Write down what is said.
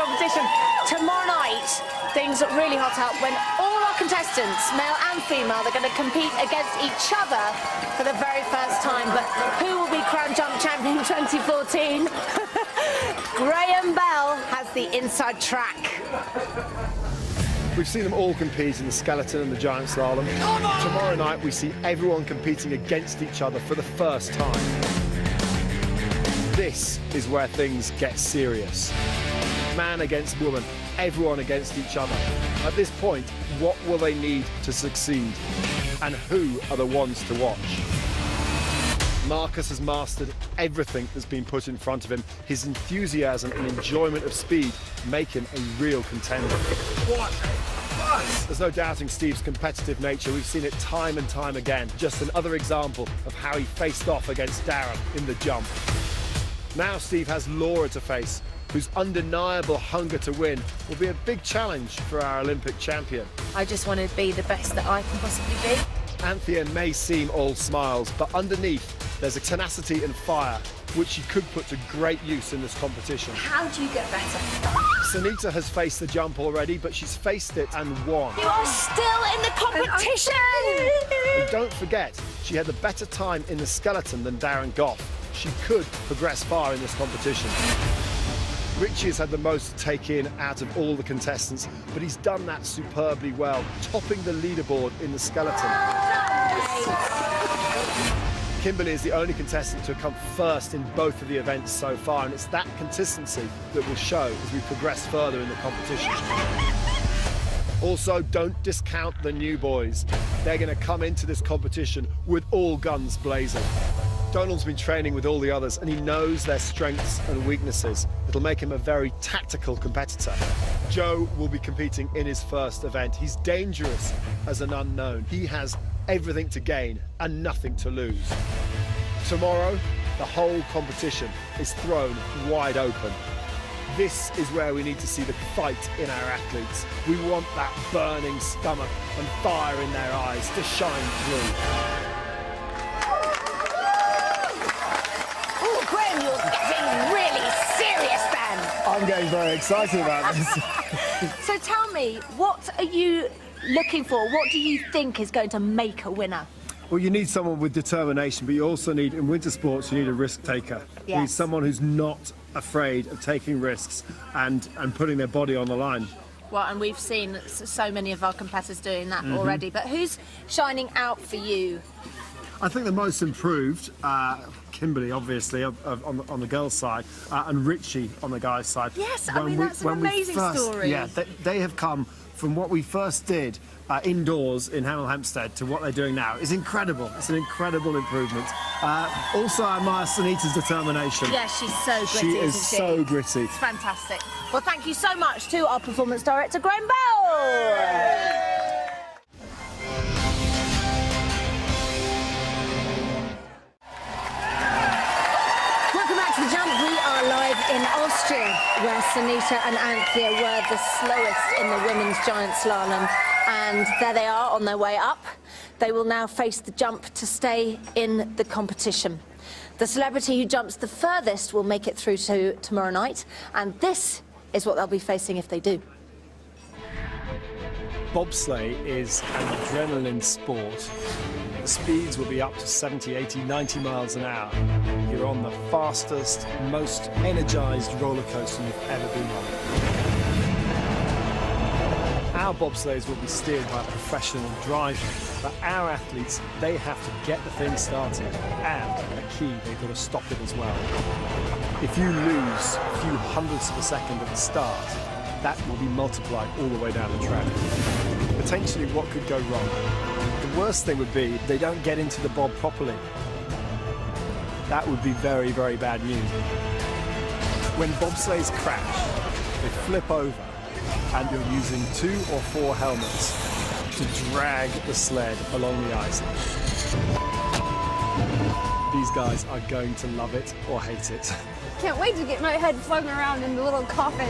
competition. Tomorrow night, things look really hot up when all our contestants, male and female, they're going to compete against each other for the very first time. But who will be crowned jump champion 2014? Graham Bell has the inside track. We've seen them all compete in the skeleton and the giant slalom. Tomorrow night we see everyone competing against each other for the first time. This is where things get serious. Man against woman, everyone against each other. At this point, what will they need to succeed? And who are the ones to watch? Marcus has mastered everything that's been put in front of him. His enthusiasm and enjoyment of speed make him a real contender. What a buzz! There's no doubting Steve's competitive nature. We've seen it time and time again. Just another example of how he faced off against Darren in the jump. Now Steve has Laura to face, whose undeniable hunger to win will be a big challenge for our Olympic champion. I just want to be the best that I can possibly be. Anthea may seem all smiles, but underneath there's a tenacity and fire which she could put to great use in this competition. How do you get better? Sunita has faced the jump already, but she's faced it and won. You are still in the competition! And don't forget, she had the better time in the skeleton than Darren Goff. She could progress far in this competition. Richie has had the most to take in out of all the contestants, but he's done that superbly well, topping the leaderboard in the skeleton. Kimberly is the only contestant to have come first in both of the events so far, and it's that consistency that will show as we progress further in the competition. Also, don't discount the new boys. They're going to come into this competition with all guns blazing. Donald's been training with all the others and he knows their strengths and weaknesses. It'll make him a very tactical competitor. Joe will be competing in his first event. He's dangerous as an unknown. He has everything to gain and nothing to lose. Tomorrow, the whole competition is thrown wide open. This is where we need to see the fight in our athletes. We want that burning stomach and fire in their eyes to shine through. You're getting really serious, Ben. I'm getting very excited about this. So tell me, what are you looking for? What do you think is going to make a winner? Well, you need someone with determination, but you also need, in winter sports, you need a risk taker. Yes. You need someone who's not afraid of taking risks and putting their body on the line. Well, and we've seen so many of our competitors doing that already, but who's shining out for you? I think the most improved, Kimberly, obviously, on the girls' side, and Richie on the guys' side. Yes, I mean, that's an amazing story. Yeah, they have come from what we first did indoors in Hemel Hempstead to what they're doing now. It's incredible. It's an incredible improvement. Also, I admire Sunita's determination. Yeah, she's so gritty, She is isn't she? so gritty. It's fantastic. Well, thank you so much to our performance director, Graham Bell. In Austria, where Sunita and Anthea were the slowest in the women's giant slalom, and there they are on their way up. They will now face the jump to stay in the competition. The celebrity who jumps the furthest will make it through to tomorrow night, and this is what they'll be facing if they do. Bobsleigh is an adrenaline sport. The speeds will be up to 70, 80, 90 miles an hour. You're on the fastest, most energised roller coaster you've ever been on. Our bobsleighs will be steered by a professional driver, but our athletes, they have to get the thing started, and a key, they've got to stop it as well. If you lose a few hundredths of a second at the start, that will be multiplied all the way down the track. Potentially, what could go wrong? The worst thing would be they don't get into the bob properly. That would be very, very bad news. When bobsleighs crash, they flip over, and you're using 2 or 4 helmets to drag the sled along the ice. These guys are going to love it or hate it. Can't wait to get my head floating around in the little coffin.